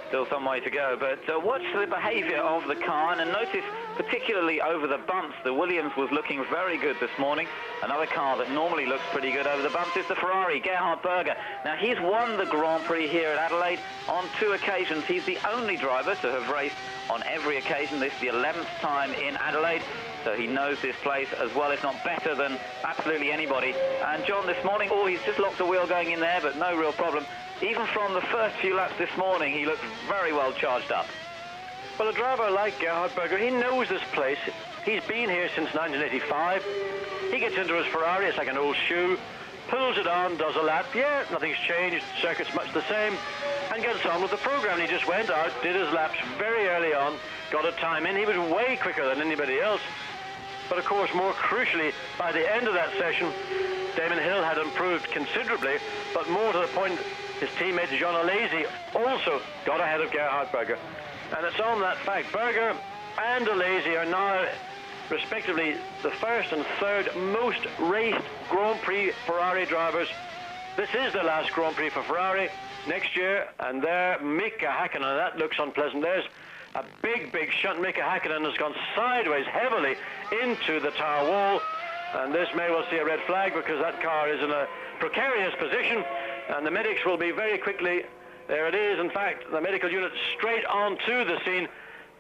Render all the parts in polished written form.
Still some way to go, but watch the behaviour of the car and notice particularly over the bumps, the Williams was looking very good this morning. Another car that normally looks pretty good over the bumps is the Ferrari, Gerhard Berger. Now he's won the Grand Prix here at Adelaide on 2 occasions. He's the only driver to have raced on every occasion. This is the 11th time in Adelaide. So he knows this place as well, if not better than absolutely anybody. And John, this morning, he's just locked the wheel going in there, but no real problem. Even from the first few laps this morning, he looked very well charged up. Well, a driver like Gerhard Berger, he knows this place. He's been here since 1985. He gets into his Ferrari, it's like an old shoe, pulls it on, does a lap. Yeah, nothing's changed, the circuit's much the same, and gets on with the program. He just went out, did his laps very early on, got a time in. He was way quicker than anybody else. But of course, more crucially, by the end of that session, Damon Hill had improved considerably, but more to the point, his teammate John Alesi also got ahead of Gerhard Berger. And it's on that fact, Berger and Alesi are now, respectively, the first and third most raced Grand Prix Ferrari drivers. This is the last Grand Prix for Ferrari next year, and there, Mika Häkkinen, that looks unpleasant. There's a big shunt. Mika Häkkinen has gone sideways heavily into the tyre wall, and this may well see a red flag because that car is in a precarious position, and the medics will be very quickly, there it is, in fact, the medical unit straight on to the scene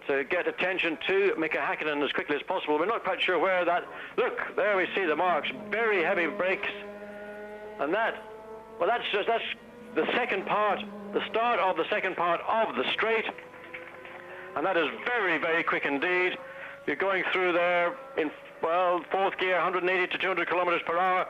to get attention to Mika Häkkinen as quickly as possible. We're not quite sure where that, look, there we see the marks, very heavy brakes, and that, well, that's the second part, the start of the second part of the straight, and that is very quick indeed. You're going through there in, well, fourth gear, 180 to 200 kilometers per hour.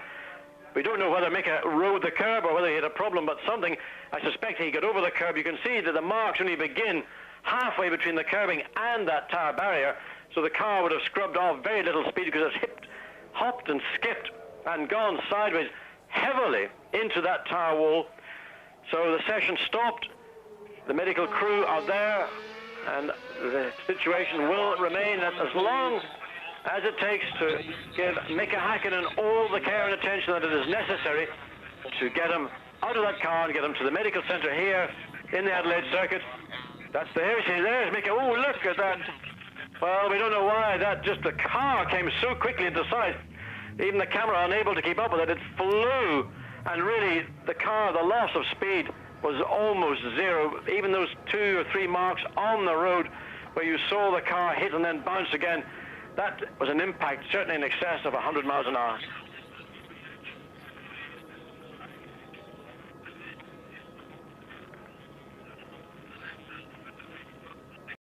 We don't know whether Mika rode the curb or whether he had a problem, but something, I suspect he got over the curb. You can see that the marks only begin halfway between the curbing and that tyre barrier, so the car would have scrubbed off very little speed because it's hopped and skipped and gone sideways heavily into that tyre wall. So the session stopped. The medical crew are there, and the situation will remain as long as it takes to give Mika Häkkinen all the care and attention that it is necessary to get him out of that car and get him to the medical centre here in the Adelaide circuit. That's there's Mika. Oh, look at that. Well, we don't know why the car came so quickly into sight. Even the camera unable to keep up with it. It flew, and really the car, the loss of speed was almost zero. Even those 2 or 3 marks on the road where you saw the car hit and then bounce again, that was an impact certainly in excess of 100 miles an hour.